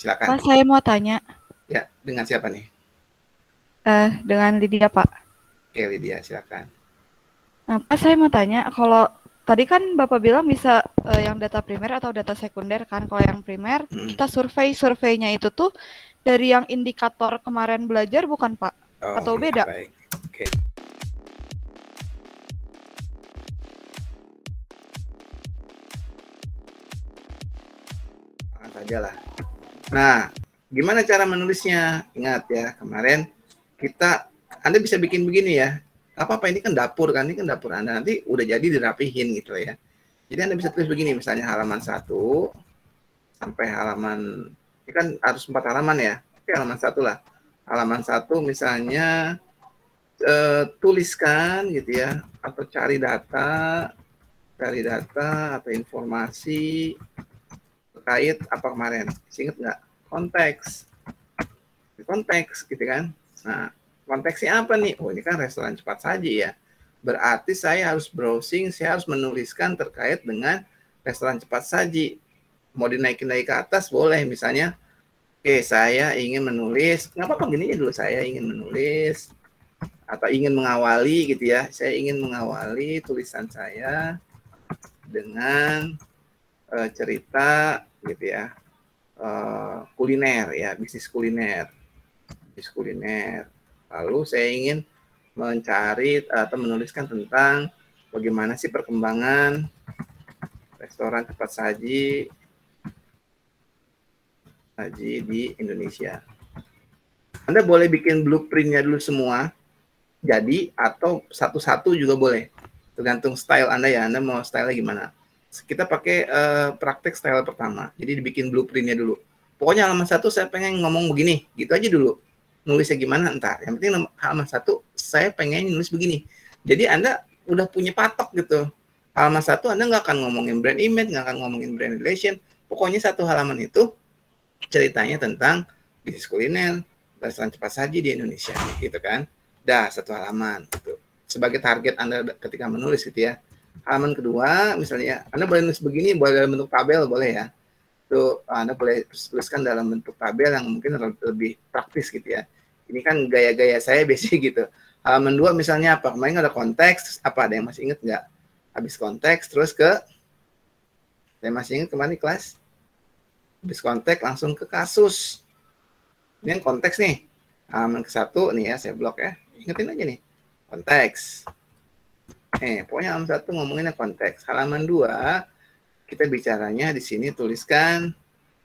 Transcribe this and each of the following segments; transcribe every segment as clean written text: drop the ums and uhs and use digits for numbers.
silakan. Pak, saya mau tanya. Ya, dengan siapa nih? Dengan Lydia, Pak. Oke, Lydia, silakan. Nah, Pak, saya mau tanya, kalau tadi kan Bapak bilang bisa yang data primer atau data sekunder kan. Kalau yang primer, kita surveinya itu tuh dari yang indikator kemarin belajar bukan, Pak? Oh, Atau ya, beda? baik. Oke. Saja lah. Nah, gimana cara menulisnya? Ingat ya, kemarin Anda bisa bikin begini ya. Apa-apa, ini kan dapur kan, ini kan dapur Anda. Nanti udah jadi dirapihin gitu ya. Jadi Anda bisa tulis begini, misalnya halaman 1 sampai halaman, ini kan harus 4 halaman ya. Oke, halaman 1 lah. Halaman 1 misalnya tuliskan gitu ya, atau cari data atau informasi terkait apa kemarin. Ingat nggak? Konteks gitu kan. Nah, konteksnya apa nih? Oh, ini kan restoran cepat saji ya. Berarti saya harus browsing, saya harus menuliskan terkait dengan restoran cepat saji. Mau dinaikin lagi ke atas boleh, misalnya saya ingin menulis, nggak apa-apa gini dulu, saya ingin menulis atau ingin mengawali gitu ya. Saya ingin mengawali tulisan saya dengan cerita gitu ya, kuliner ya, bisnis kuliner. Lalu saya ingin mencari atau menuliskan tentang bagaimana sih perkembangan restoran cepat saji di Indonesia. Anda boleh bikin blueprintnya dulu semua, jadi, atau satu-satu juga boleh. Tergantung style Anda ya, Anda mau style gimana. Kita pakai praktek style pertama, jadi dibikin blueprintnya dulu. Pokoknya halaman 1 saya pengen ngomong begini, gitu aja dulu. Nulisnya gimana entar. Yang penting halaman 1 saya pengen nulis begini. Jadi Anda udah punya patok gitu. Halaman 1 Anda nggak akan ngomongin brand image, nggak akan ngomongin brand relation. Pokoknya satu halaman itu ceritanya tentang bisnis kuliner, restoran cepat saji di Indonesia, gitu kan. Dah, satu halaman gitu. Sebagai target Anda ketika menulis gitu ya. Halaman kedua, misalnya Anda boleh nulis begini, boleh dalam bentuk tabel, boleh ya. Itu Anda boleh tuliskan dalam bentuk tabel yang mungkin lebih praktis gitu ya. Ini kan gaya-gaya saya biasanya gitu. Halaman 2 misalnya apa? Kemarin ada konteks, apa ada yang masih ingat nggak? Habis konteks, terus saya masih ingat kemarin di kelas. Habis konteks langsung ke kasus. Ini yang konteks nih. Halaman ke-1 nih ya, saya blok ya. Ingetin aja nih. Konteks. Pokoknya halaman 1 ngomonginnya konteks. Halaman 2 kita bicaranya di sini tuliskan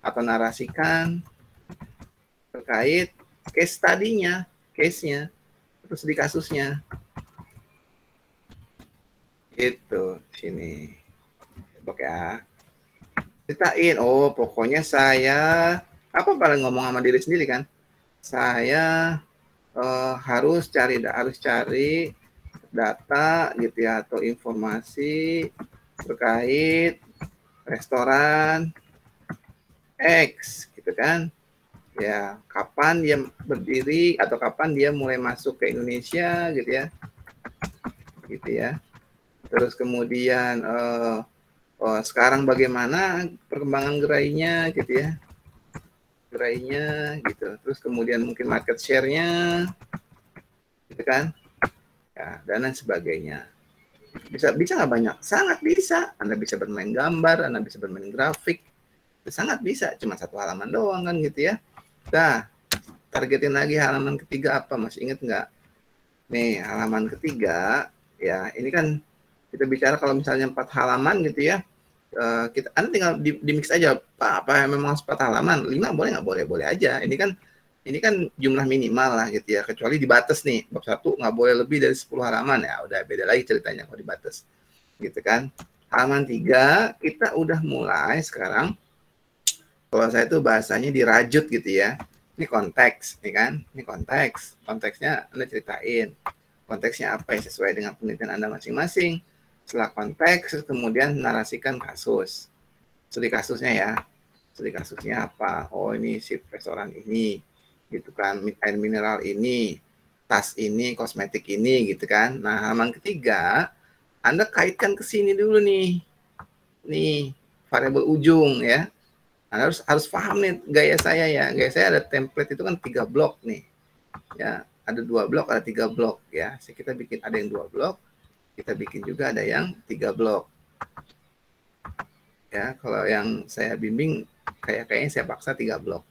atau narasikan terkait case study-nya, case-nya, terus di kasusnya. Gitu, sini. Blok ya. Ceritain, oh pokoknya saya, apa paling ngomong sama diri sendiri kan? Saya harus cari data gitu ya, atau informasi terkait restoran X gitu kan ya, kapan dia berdiri atau kapan dia mulai masuk ke Indonesia gitu ya. Terus kemudian sekarang bagaimana perkembangan gerainya gitu ya, terus kemudian mungkin market share-nya gitu kan ya, dan lain sebagainya. Bisa nggak banyak? Sangat bisa. Anda bisa bermain gambar, Anda bisa bermain grafik, sangat bisa. Cuma satu halaman doang kan gitu ya. Nah, targetin lagi halaman ketiga apa, masih inget nggak? Nih, halaman ketiga ya, ini kan kita bicara kalau misalnya 4 halaman gitu ya, Anda tinggal di mix aja, Pak, apa memang 4 halaman, 5 boleh nggak? Boleh aja. Ini kan jumlah minimal lah gitu ya, kecuali dibatas nih, bab 1 nggak boleh lebih dari 10 halaman ya, udah beda lagi ceritanya kalau dibatas gitu kan. Halaman 3 kita udah mulai sekarang, kalau saya tuh bahasanya dirajut gitu ya. Ini konteks, nih kan? Ini konteksnya Anda ceritain konteksnya apa ya, sesuai dengan penelitian Anda masing-masing. Setelah konteks, kemudian narasikan kasus. Studi kasusnya ya. Studi kasusnya apa? Oh, ini si restoran ini, gitu kan, air mineral ini, tas ini, kosmetik ini, gitu kan. Nah, halaman ketiga, Anda kaitkan ke sini dulu nih variabel ujung ya. harus paham nih gaya saya ya. Gaya saya ada template itu kan 3 blok nih. Ya, ada 2 blok, ada 3 blok ya. So, kita bikin ada yang 2 blok, kita bikin juga ada yang 3 blok. Ya, kalau yang saya bimbing kayaknya saya paksa 3 blok.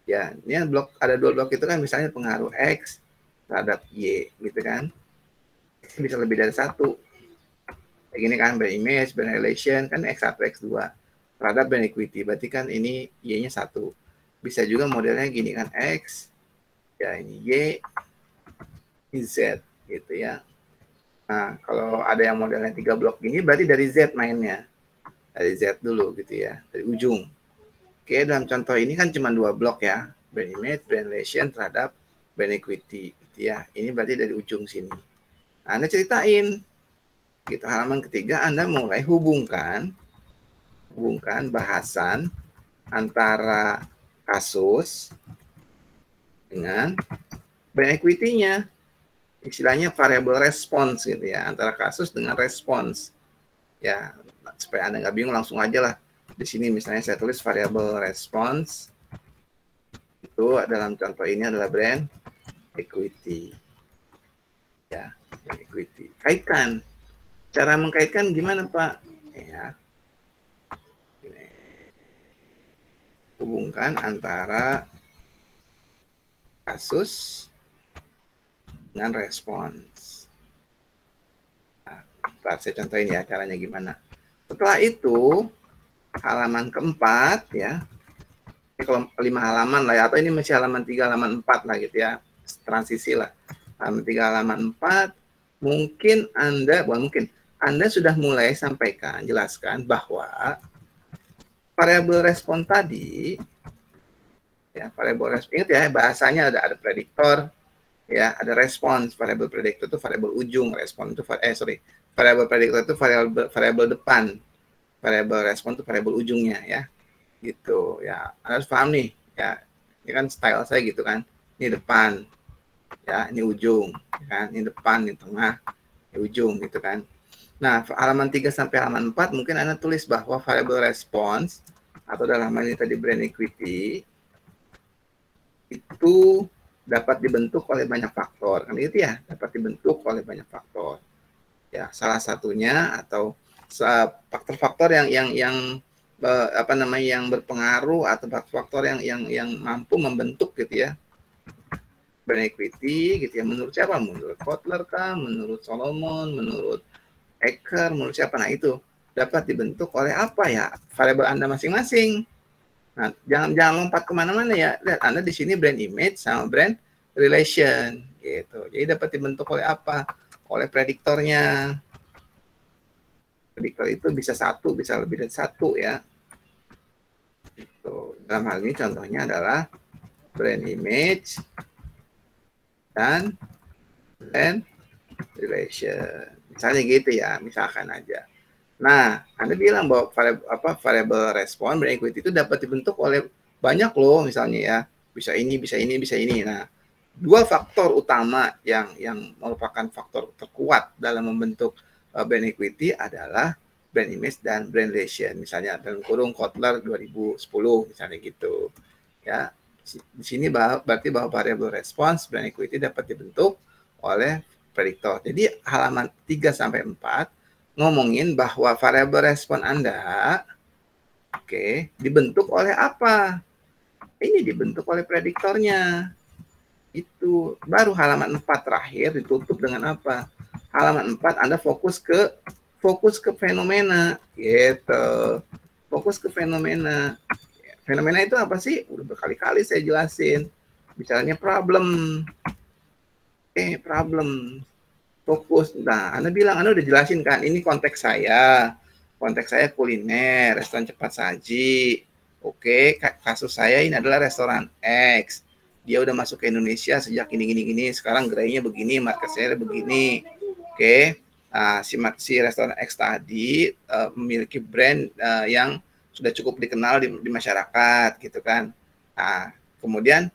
Ya, ini blok ada 2 blok itu kan misalnya pengaruh X terhadap Y gitu kan. Bisa lebih dari 1. Kayak gini kan, brand image, brand relation kan X1, X2 terhadap brand equity. Berarti kan ini Y-nya 1. Bisa juga modelnya gini kan, X, ya ini Y, ini Z gitu ya. Nah, kalau ada yang modelnya 3 blok gini berarti dari Z mainnya. Dari Z dulu gitu ya, dari ujung. Oke, dalam contoh ini kan cuma 2 blok ya, brand image, brand relation terhadap brand equity gitu ya. Ini berarti dari ujung sini. Nah, Anda ceritain gitu, halaman ketiga Anda mulai hubungkan bahasan antara kasus dengan brand equity-nya. Istilahnya variable response gitu ya, antara kasus dengan response. Ya, supaya Anda nggak bingung langsung aja lah. Di sini misalnya saya tulis variable response. Itu dalam contoh ini adalah brand equity. Ya, brand equity. Kaitkan. Cara mengkaitkan gimana, Pak? Ya. Hubungkan antara kasus dengan respons. Nah, saya contohin ya caranya gimana. Setelah itu, halaman keempat ya, kalau 5 halaman lah ya, atau ini masih halaman 3, halaman 4 lah gitu ya, transisi lah. Halaman 3, halaman 4, mungkin Anda sudah mulai sampaikan, jelaskan bahwa variabel respon tadi, ya variabel respon, ingat ya bahasanya ada prediktor, ya ada respons. Variabel prediktor itu variabel ujung, respon itu variabel prediktor itu variabel depan, variabel respon itu variabel ujungnya ya, gitu ya. Anda harus paham nih ya, ini kan style saya gitu kan, ini depan ya, ini ujung kan, ini depan, ini tengah, ini ujung gitu kan. Nah, halaman 3 sampai halaman 4 mungkin Anda tulis bahwa variabel response atau dalam hal ini tadi brand equity itu dapat dibentuk oleh banyak faktor, kan gitu ya, dapat dibentuk oleh banyak faktor. Ya, salah satunya atau faktor-faktor yang yang berpengaruh atau faktor yang mampu membentuk gitu ya brand equity gitu ya. Menurut siapa? Menurut Kotler kah? Menurut Solomon? Menurut Eker? Menurut siapa? Nah, itu dapat dibentuk oleh apa ya? Variabel Anda masing-masing. Nah, jangan lompat kemana-mana ya. Lihat, Anda di sini brand image sama brand relation gitu. Jadi dapat dibentuk oleh apa? Oleh prediktornya. Prediktor itu bisa 1, bisa lebih dari 1 ya. Gitu. Dalam hal ini contohnya adalah brand image dan brand relation. Misalnya gitu ya, misalkan aja. Nah, Anda bilang bahwa variable respon brand equity itu dapat dibentuk oleh banyak loh, misalnya ya. Bisa ini, bisa ini, bisa ini. Nah, 2 faktor utama yang merupakan faktor terkuat dalam membentuk brand equity adalah brand image dan brand relation. Misalnya dalam kurung Kotler 2010 misalnya gitu. Ya, di sini berarti bahwa variable response brand equity dapat dibentuk oleh prediktor. Jadi halaman 3 sampai 4 ngomongin bahwa variabel respon Anda dibentuk oleh apa? Ini dibentuk oleh prediktornya. Itu baru halaman 4 terakhir ditutup dengan apa? Halaman 4 Anda fokus ke fenomena gitu. Fokus ke fenomena. Fenomena itu apa sih? Udah berkali-kali saya jelasin. Misalnya problem. Problem. Fokus. Nah, Anda bilang, Anda udah jelasin kan, ini konteks saya kuliner, restoran cepat saji. Oke, kasus saya ini adalah restoran X. Dia udah masuk ke Indonesia sejak gini. Sekarang gerainya begini, market share begini. Oke, nah, si restoran X tadi memiliki brand yang sudah cukup dikenal di masyarakat, gitu kan. Nah, kemudian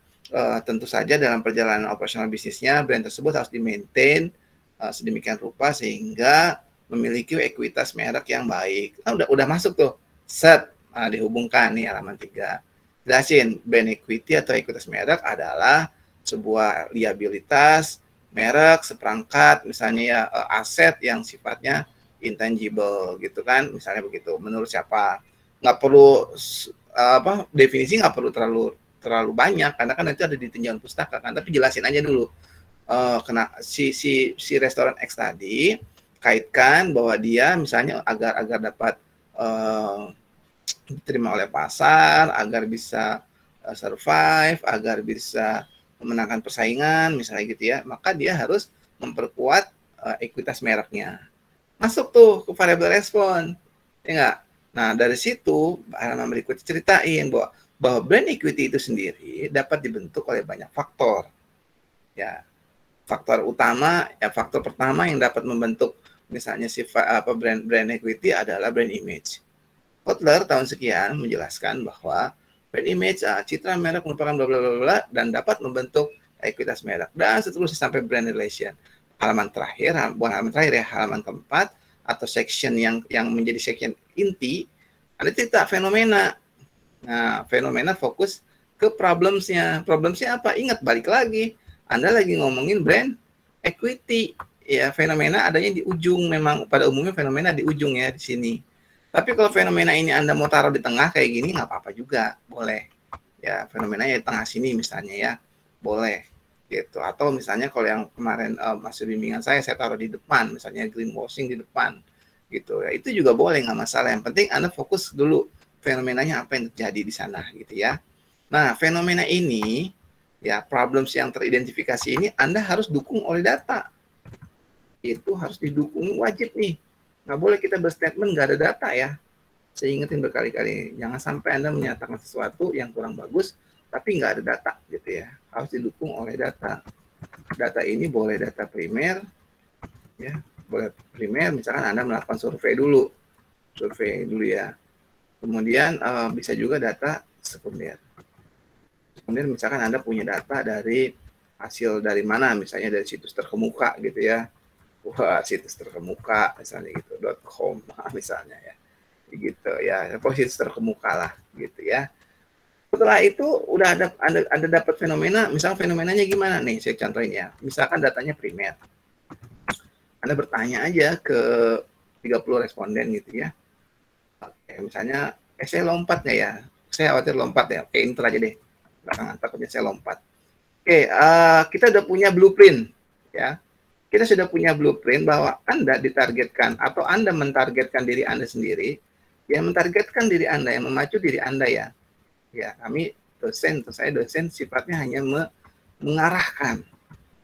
tentu saja dalam perjalanan operasional bisnisnya, brand tersebut harus di-maintain sedemikian rupa sehingga memiliki ekuitas merek yang baik. Nah, udah masuk tuh. Set. dihubungkan nih halaman 3. Jelasin, brand equity atau ekuitas merek adalah sebuah liabilitas merek seperangkat misalnya ya aset yang sifatnya intangible gitu kan, misalnya begitu. Menurut siapa? Nggak perlu definisi nggak perlu terlalu banyak karena kan itu ada di tinjauan pustaka kan, tapi jelasin aja dulu. Kena si restoran X tadi kaitkan bahwa dia misalnya agar dapat diterima oleh pasar, agar bisa survive, agar bisa memenangkan persaingan, misalnya gitu ya, maka dia harus memperkuat ekuitas mereknya. Masuk tuh ke variable respon, ya nggak? Nah, dari situ halaman berikutnya ceritain bahwa brand equity itu sendiri dapat dibentuk oleh banyak faktor. Ya, faktor utama, ya faktor pertama yang dapat membentuk misalnya sifat brand equity adalah brand image. Kotler tahun sekian menjelaskan bahwa brand image, citra merek merupakan bla bla bla bla dan dapat membentuk ekuitas merek dan seterusnya sampai brand relation. Halaman terakhir, bukan halaman terakhir ya, halaman keempat atau section yang menjadi section inti ada cerita fenomena. Nah, fenomena fokus ke problemsnya. Problemsnya apa? Ingat, balik lagi. Anda lagi ngomongin brand equity. Ya, fenomena adanya di ujung. Memang pada umumnya fenomena di ujung ya di sini. Tapi kalau fenomena ini Anda mau taruh di tengah kayak gini, nggak apa-apa juga, boleh. Ya, fenomenanya di tengah sini misalnya ya, boleh. Gitu. Atau misalnya kalau yang kemarin masih bimbingan saya taruh di depan, misalnya greenwashing di depan. Gitu ya, itu juga boleh, nggak masalah. Yang penting Anda fokus dulu fenomenanya apa yang terjadi di sana, gitu ya. Nah, fenomena ini, ya, problems yang teridentifikasi ini Anda harus dukung oleh data. Itu harus didukung, wajib nih. Nggak boleh kita berstatement nggak ada data ya. Saya ingetin berkali-kali, jangan sampai Anda menyatakan sesuatu yang kurang bagus, tapi nggak ada data gitu ya. Harus didukung oleh data. Data ini boleh data primer, ya, boleh primer. Misalkan Anda melakukan survei dulu ya. Kemudian bisa juga data sekunder. Kemudian misalkan Anda punya data dari hasil dari mana, misalnya dari situs terkemuka gitu ya. Wah, situs terkemuka misalnya gitu .com misalnya ya gitu ya, situs terkemuka lah gitu ya. Setelah itu udah ada dapat fenomena, misalnya fenomenanya gimana nih, saya contohin ya, misalkan datanya primer. Anda bertanya aja ke 30 responden gitu ya. Oke, misalnya saya lompat nggak ya, saya khawatir lompat ya, oke enter aja deh belakangan, takutnya saya lompat. Oke, kita udah punya blueprint ya. Kita sudah punya blueprint bahwa Anda ditargetkan atau Anda mentargetkan diri Anda sendiri, yang mentargetkan diri Anda, yang memacu diri Anda ya. Ya, kami dosen, saya dosen sifatnya hanya mengarahkan.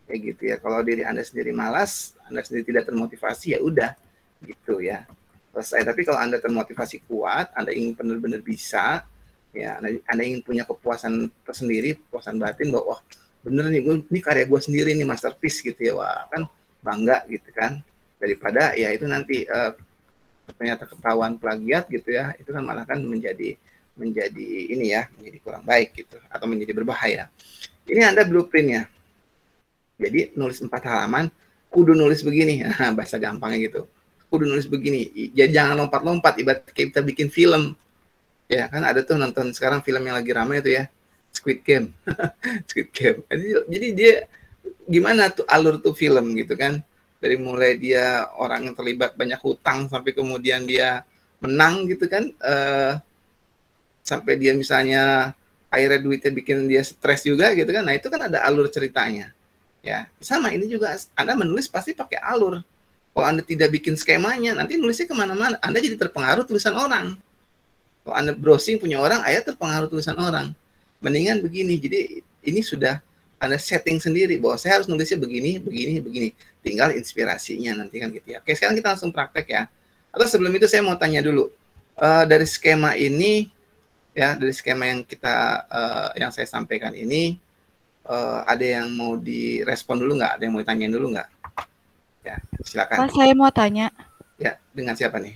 Kayak gitu ya. Kalau diri Anda sendiri malas, Anda sendiri tidak termotivasi, ya udah gitu ya. Selesai. Tapi kalau Anda termotivasi kuat, Anda ingin benar-benar bisa, ya, Anda ingin punya kepuasan tersendiri, kepuasan batin bahwa wah, bener nih, ini karya gue sendiri nih, masterpiece gitu ya, wah kan bangga gitu kan, daripada ya itu nanti ternyata ketahuan plagiat gitu ya, itu kan malah kan menjadi ini ya, menjadi kurang baik gitu, atau menjadi berbahaya. Ini Anda blueprintnya, jadi nulis 4 halaman, kudu nulis begini, bahasa gampangnya gitu, kudu nulis begini, jadi jangan lompat-lompat, ibarat kayak kita bikin film, ya kan ada tuh nonton sekarang film yang lagi ramai itu ya, Squid Game. Squid Game. Jadi dia gimana tuh alur tuh film gitu kan. Dari mulai dia orang yang terlibat banyak hutang sampai kemudian dia menang gitu kan. Sampai dia misalnya akhirnya duitnya bikin dia stres juga gitu kan. Nah, itu kan ada alur ceritanya. Ya, sama ini juga Anda menulis pasti pakai alur. Kalau Anda tidak bikin skemanya, nanti nulisnya kemana-mana. Anda jadi terpengaruh tulisan orang. Kalau Anda browsing punya orang, Anda terpengaruh tulisan orang. Mendingan begini, jadi ini sudah Anda setting sendiri bahwa saya harus nulisnya begini. Tinggal inspirasinya nanti kan gitu ya. Oke, sekarang kita langsung praktek ya. Atau sebelum itu saya mau tanya dulu, dari skema ini, ya dari skema yang yang saya sampaikan ini, ada yang mau direspon dulu nggak? Ada yang mau ditanyain dulu nggak? Ya, silakan. Pak, saya mau tanya. Ya, dengan siapa nih?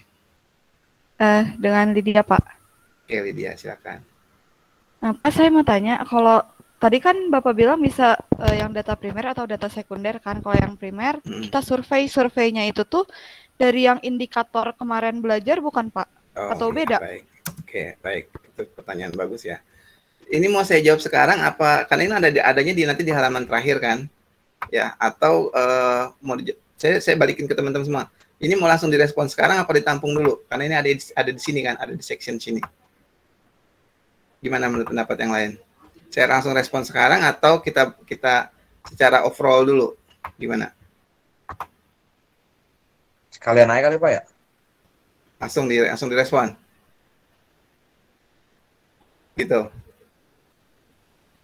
Dengan Lydia, Pak. Oke, Lydia, silakan. Nah, Pak, saya mau tanya, kalau tadi kan Bapak bilang bisa yang data primer atau data sekunder kan. Kalau yang primer, kita surveinya itu tuh dari yang indikator kemarin belajar bukan Pak? Atau beda? Baik. Oke. Oke, baik. Itu pertanyaan bagus ya. Ini mau saya jawab sekarang apa? Karena ini adanya nanti di halaman terakhir kan? Ya, atau saya balikin ke teman-teman semua. Ini mau langsung direspon sekarang apa ditampung dulu? Karena ini ada di sini kan, ada di section sini. Gimana menurut pendapat yang lain? Saya langsung respon sekarang atau kita secara overall dulu? Gimana? Sekalian aja kali Pak ya? Langsung direspon. Gitu.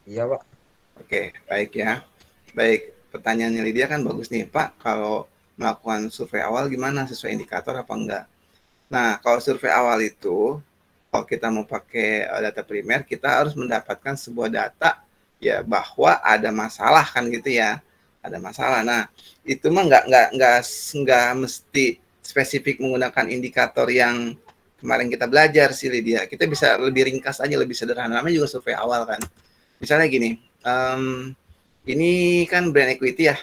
Iya Pak. Oke, baik ya. Baik, pertanyaannya Lydia kan bagus nih Pak. Kalau melakukan survei awal gimana? Sesuai indikator apa enggak? Nah, kalau survei awal itu, kalau kita mau pakai data primer, kita harus mendapatkan sebuah data ya bahwa ada masalah kan gitu ya. Ada masalah. Nah, itu mah nggak mesti spesifik menggunakan indikator yang kemarin kita belajar sih Lydia. Kita bisa lebih ringkas aja, lebih sederhana. Namanya juga survei awal kan. Misalnya gini, ini kan brand equity ya.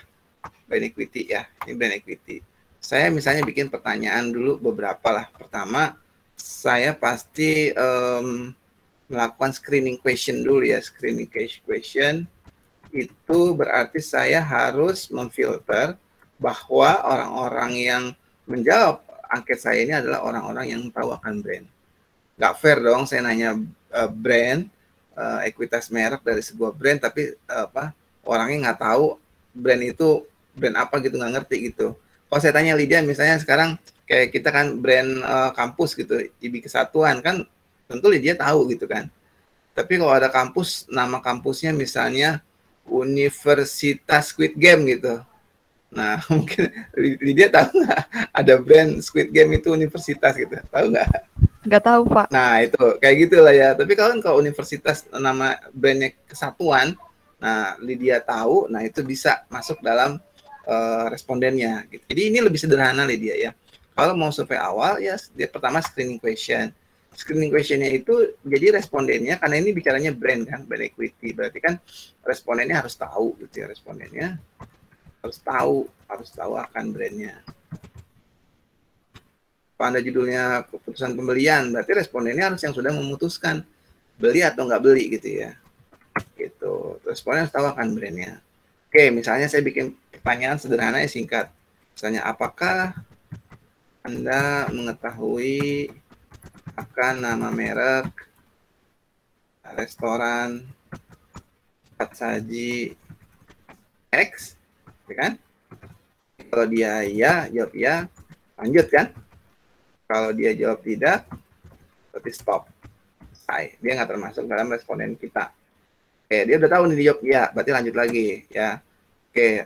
Brand equity ya, ini brand equity. Saya misalnya bikin pertanyaan dulu beberapa lah. Pertama, saya pasti melakukan screening question dulu ya. Screening question itu berarti saya harus memfilter bahwa orang-orang yang menjawab angket saya ini adalah orang-orang yang tahu akan brand. Nggak fair dong saya nanya brand, ekuitas merek dari sebuah brand, tapi orangnya nggak tahu brand itu brand apa gitu, nggak ngerti gitu. Kalau saya tanya Lydia misalnya sekarang kayak kita kan brand kampus gitu, IB Kesatuan kan tentu Lydia tahu gitu kan. Tapi kalau ada kampus, nama kampusnya misalnya Universitas Squid Game gitu. Nah, mungkin Lydia tahu nggak ada brand Squid Game itu universitas gitu? Tahu nggak? Nggak tahu, Pak. Nah, itu kayak gitulah ya. Tapi kalau universitas nama brandnya Kesatuan, nah Lydia tahu, nah itu bisa masuk dalam respondennya. Gitu. Jadi ini lebih sederhana Lydia ya. Kalau mau survei awal ya, dia pertama screening question. Screening questionnya itu jadi respondennya, karena ini bicaranya brand kan, brand equity. Berarti kan respondennya harus tahu gitu ya, respondennya harus tahu akan brandnya. Kalau Anda judulnya keputusan pembelian, berarti respondennya harus yang sudah memutuskan beli atau nggak beli gitu ya. Gitu. Respondennya harus tahu akan brandnya. Oke, misalnya saya bikin pertanyaan sederhana ya singkat. Misalnya, apakah Anda mengetahui akan nama merek restoran cepat saji X? Kan? Kalau dia ya, jawab ya, lanjut kan? Kalau dia jawab tidak, berarti stop. Dia nggak termasuk dalam responden kita. Oke, dia udah tahu nih dia jawab ya, berarti lanjut lagi ya. Oke,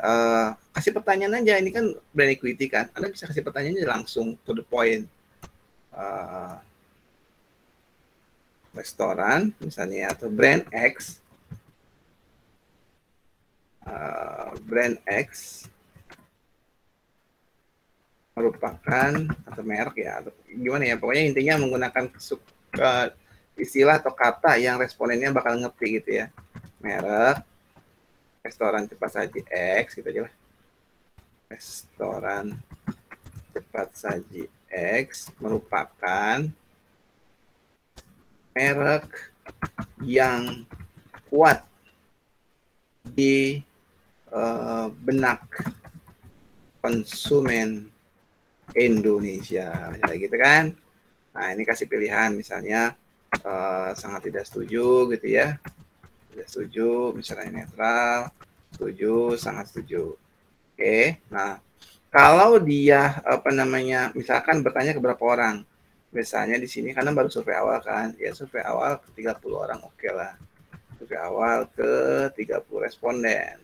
kasih pertanyaan aja. Ini kan brand equity kan. Anda bisa kasih pertanyaannya langsung to the point. Restoran misalnya atau brand X. Brand X merupakan atau merek ya, atau gimana ya, pokoknya intinya menggunakan istilah atau kata yang respondennya bakal ngerti gitu ya. Merek restoran cepat saji X gitu aja lah. Restoran cepat saji X merupakan merek yang kuat di benak konsumen Indonesia, kayak gitu kan. Nah, ini kasih pilihan misalnya sangat tidak setuju gitu ya. Tidak setuju, misalnya netral, setuju, sangat setuju. Oke. Nah, kalau dia misalkan bertanya ke berapa orang. Misalnya di sini karena baru survei awal kan. Ya survei awal ke 30 orang oke lah. Survei awal ke 30 responden.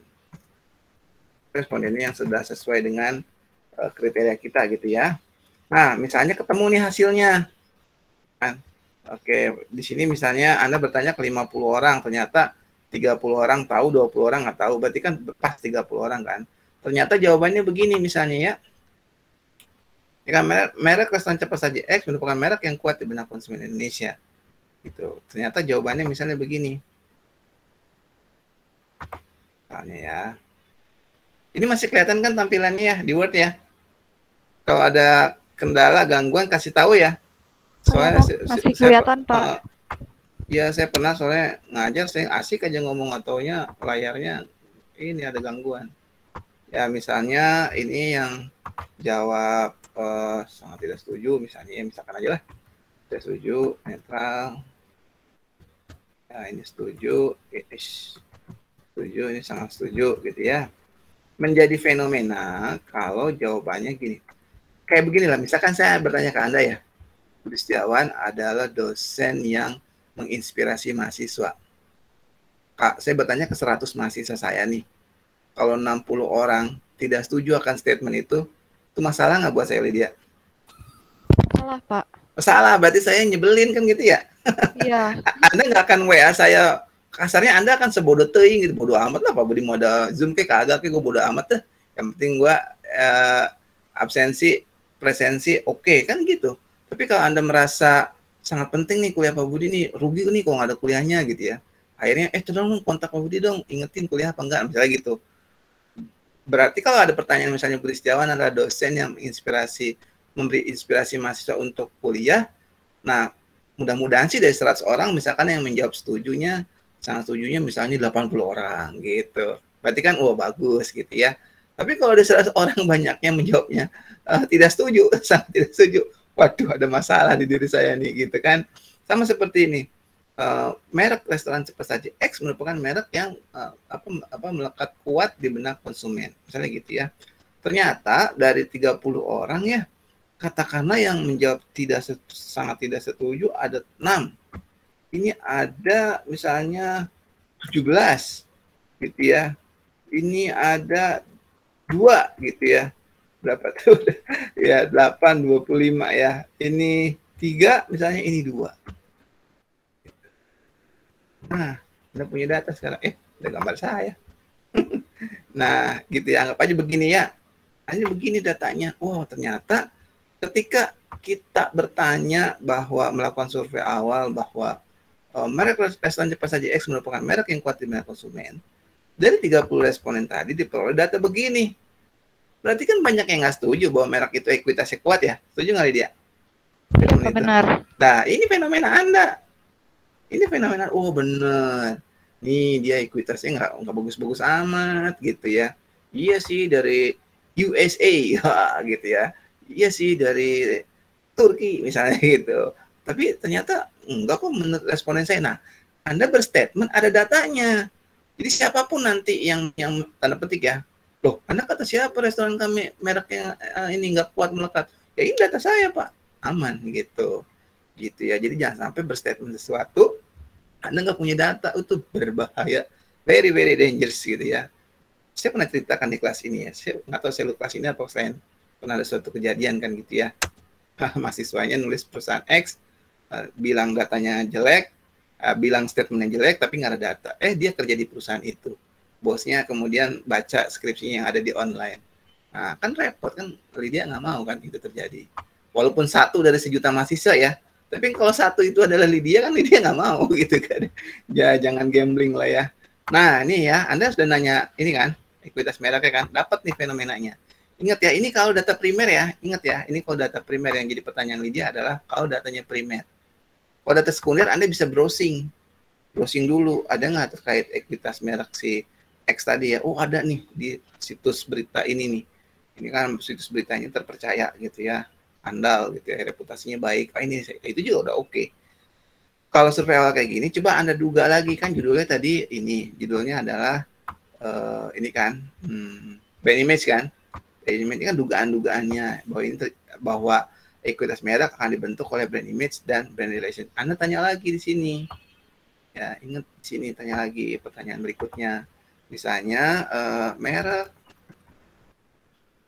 Respondennya yang sudah sesuai dengan kriteria kita gitu ya. Nah, misalnya ketemu nih hasilnya. Kan? Oke, di sini misalnya Anda bertanya ke 50 orang, ternyata 30 orang tahu, 20 orang nggak tahu. Berarti kan pas 30 orang kan. Ternyata jawabannya begini misalnya ya. Ya, merek restoran cepat saji X merupakan merek yang kuat di benak konsumen Indonesia. Gitu. Ternyata jawabannya misalnya begini. Misalnya ya. Ini masih kelihatan kan tampilannya ya di Word ya. Kalau ada kendala, gangguan, kasih tahu ya. Soalnya masih kelihatan Pak. Ya saya pernah soalnya ngajar, saya asik aja ngomong ataunya layarnya ini ada gangguan. Ya misalnya ini yang jawab sangat tidak setuju, misalnya ya, misalkan aja lah, tidak setuju, netral. Ya ini setuju, setuju, ini sangat setuju gitu ya. Menjadi fenomena kalau jawabannya gini. Kayak beginilah, misalkan saya bertanya ke Anda ya, Budi Setiawan adalah dosen yang menginspirasi mahasiswa. Kak, saya bertanya ke 100 mahasiswa saya nih. Kalau 60 orang tidak setuju akan statement itu masalah nggak buat saya, Lydia? Salah, Pak. Salah, berarti saya nyebelin kan gitu ya? Iya. Anda nggak akan WA saya, kasarnya Anda akan sebodoh teuing gitu, bodoh amat lah, Pak Budi modal Zoom kayak kagak, kayak gue bodoh amat tuh. Yang penting gue absensi, presensi, oke, kan gitu. Tapi kalau Anda merasa sangat penting nih kuliah Pak Budi nih, rugi nih kalau nggak ada kuliahnya gitu ya. Akhirnya, tolong kontak Pak Budi dong, ingetin kuliah apa enggak, misalnya gitu. Berarti kalau ada pertanyaan misalnya Budi Setiawan adalah dosen yang memberi inspirasi mahasiswa untuk kuliah, nah mudah-mudahan sih dari 100 orang misalkan yang menjawab setujunya, sangat setujunya misalnya 80 orang gitu. Berarti kan bagus gitu ya. Tapi kalau ada 100 orang banyaknya menjawabnya tidak setuju, sangat tidak setuju. Waduh, ada masalah di diri saya nih gitu kan. Sama seperti ini. Merek restoran cepat saji X merupakan merek yang melekat kuat di benak konsumen. Misalnya gitu ya. Ternyata dari 30 orang ya, katakanlah yang menjawab sangat tidak setuju ada 6. Ini ada misalnya 17 gitu ya. Ini ada 2 gitu ya. Berapa tuh? Ya 8, 25 ya. Ini 3, misalnya ini 2. Nah, Anda punya data sekarang. Ada gambar saya. Nah, gitu ya. Anggap aja begini ya. Hanya begini datanya. Ternyata ketika kita bertanya bahwa melakukan survei awal bahwa merek restoran cepat saji X merupakan merek yang kuat di benak konsumen, dari 30 responden tadi diperoleh data begini. Berarti kan banyak yang nggak setuju bahwa merek itu ekuitasnya kuat ya. Setuju nggak dia? Benar. Nah, ini fenomena Anda. Ini fenomena, bener. Nih dia ekuitasnya nggak bagus-bagus amat gitu ya. Iya sih dari USA gitu ya. Iya sih dari Turki misalnya gitu. Tapi ternyata enggak kok menurut responden saya. Nah, Anda berstatement ada datanya. Jadi siapapun nanti yang tanda petik ya. Loh, Anda kata siapa restoran kami mereknya ini nggak kuat melekat. Ya ini data saya, Pak. Aman gitu. Gitu ya. Jadi jangan sampai berstatement sesuatu Anda nggak punya data, itu berbahaya, very very dangerous gitu ya. Saya pernah ceritakan di kelas ini ya, saya nggak tahu saya lupa kelas ini atau saya pernah ada suatu kejadian kan gitu ya. Mahasiswanya nulis perusahaan X, bilang datanya jelek, bilang statementnya jelek tapi nggak ada data. Dia kerja di perusahaan itu. Bosnya kemudian baca skripsinya yang ada di online. Nah kan repot kan, Lydia nggak mau kan itu terjadi. Walaupun 1 dari 1 juta mahasiswa ya, tapi kalau 1 itu adalah Lydia kan Lydia nggak mau gitu kan. Ya jangan gambling lah ya. Nah ini ya, Anda sudah nanya ini kan, ekuitas mereknya kan, dapat nih fenomenanya. Ingat ya, ini kalau data primer ya, ingat ya, ini kalau data primer yang jadi pertanyaan Lydia adalah kalau datanya primer. Kalau data sekunder Anda bisa browsing dulu, ada nggak terkait ekuitas merek si X tadi ya. Ada nih di situs berita ini nih. Ini kan situs beritanya terpercaya gitu ya. Andal gitu ya, reputasinya baik. Ini itu juga udah oke. Kalau survei awal kayak gini, coba Anda duga lagi kan judulnya tadi ini, judulnya adalah ini kan brand image kan. Brand image kan dugaan-dugaannya bahwa ekuitas merek akan dibentuk oleh brand image dan brand relation. Anda tanya lagi di sini. Ya, ingat di sini tanya lagi pertanyaan berikutnya. Misalnya merek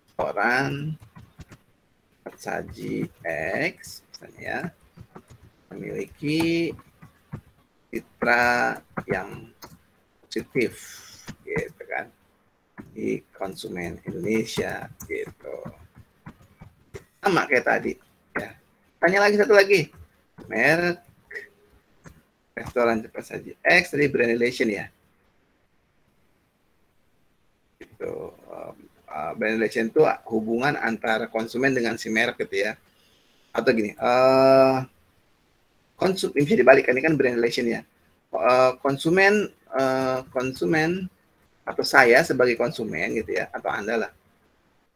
restoran saji X misalnya ya, memiliki citra yang positif gitu kan di konsumen Indonesia gitu. Sama kayak tadi ya. Tanya lagi satu lagi. Merek restoran cepat saji X dari brand relation ya. Gitu. Brand relation itu hubungan antara konsumen dengan si merek gitu ya. Atau gini, bisa dibalik, ini kan brand relation ya. Konsumen atau saya sebagai konsumen gitu ya, atau Anda lah.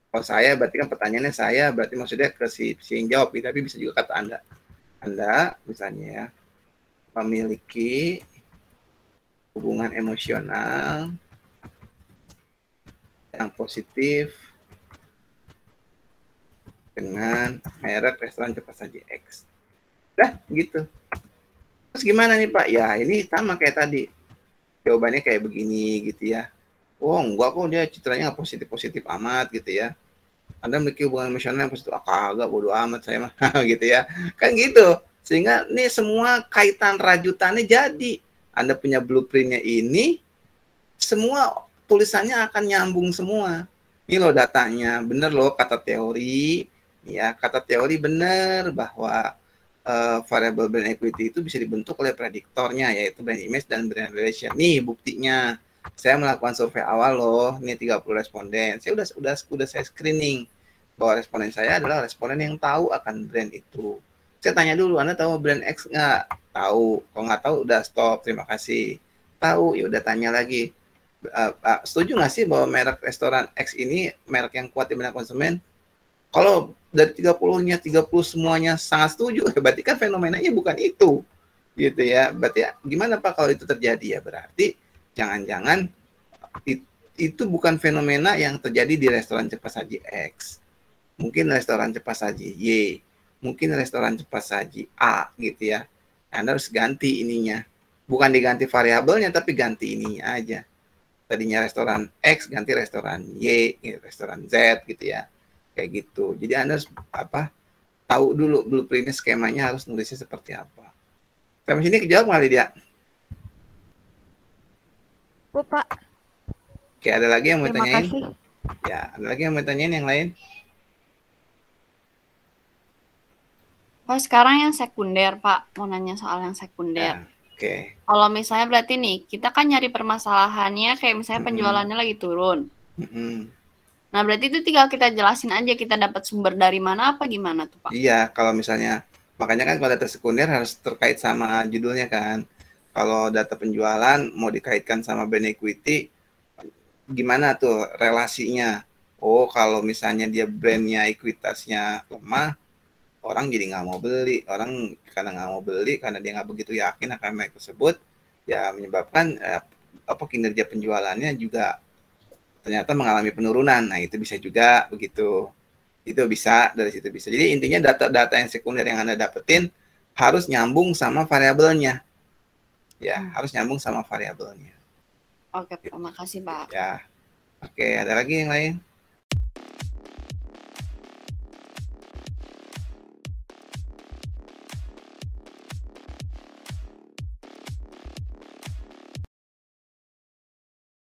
Kalau saya berarti kan pertanyaannya saya, berarti maksudnya ke si yang jawab, tapi bisa juga kata Anda. Anda misalnya ya, memiliki hubungan emosional yang positif dengan merek restoran cepat saji X. Dah gitu. Terus gimana nih Pak? Ya ini sama kayak tadi. Jawabannya kayak begini gitu ya. Oh enggak kok, dia citranya nggak positif-positif amat gitu ya. Anda memiliki hubungan emosional yang positif, kagak, bodo amat saya mah gitu ya. Kan gitu. Sehingga nih semua kaitan rajutannya jadi. Anda punya blueprintnya ini, semua tulisannya akan nyambung semua. Ini loh datanya, bener loh kata teori. Ya, kata teori bener bahwa variable brand equity itu bisa dibentuk oleh prediktornya, yaitu brand image dan brand relation. Nih buktinya. Saya melakukan survei awal loh, ini 30 responden. Saya udah saya screening bahwa responden saya adalah responden yang tahu akan brand itu. Saya tanya dulu, Anda tahu brand X nggak? Tahu. Kalau nggak tahu, udah stop, terima kasih. Tahu, ya udah tanya lagi. Setuju nggak sih bahwa merek restoran X ini merek yang kuat di benak konsumen? Kalau dari 30-nya 30 semuanya sangat setuju, berarti kan fenomenanya bukan itu. Gitu ya. Berarti gimana Pak kalau itu terjadi ya? Berarti jangan-jangan itu bukan fenomena yang terjadi di restoran cepat saji X. Mungkin restoran cepat saji Y, mungkin restoran cepat saji A gitu ya. Anda harus ganti ininya. Bukan diganti variabelnya, tapi ganti ininya aja. Tadinya restoran X, ganti restoran Y, restoran Z gitu ya. Kayak gitu. Jadi Anda harus tahu dulu blueprintnya, skemanya harus nulisnya seperti apa. Sampai sini kejawab nggak Lydia? Bu, Pak. Oke, ada lagi yang mau Terima tanyain? kasih. Ya, ada lagi yang mau tanyain yang lain? Oh, sekarang yang sekunder, Pak. Mau nanya soal yang sekunder. Ya, oke. Kalau misalnya berarti nih, kita kan nyari permasalahannya kayak misalnya penjualannya lagi turun. Nah, berarti itu tinggal kita jelasin aja kita dapat sumber dari mana apa gimana tuh, Pak? Iya, kalau misalnya, makanya kan kalau data sekunder harus terkait sama judulnya kan. Kalau data penjualan mau dikaitkan sama brand equity, gimana tuh relasinya? Oh, kalau misalnya dia brandnya ekuitasnya lemah, orang jadi nggak mau beli. Orang karena nggak mau beli, karena dia nggak begitu yakin akan merek tersebut, ya menyebabkan kinerja penjualannya juga ternyata mengalami penurunan. Nah, itu bisa juga begitu. Itu bisa, dari situ bisa. Jadi intinya data-data yang sekunder yang Anda dapetin harus nyambung sama variabelnya. Ya, harus nyambung sama variabelnya. Oke, terima kasih, Pak. Ya. Oke, ada lagi yang lain?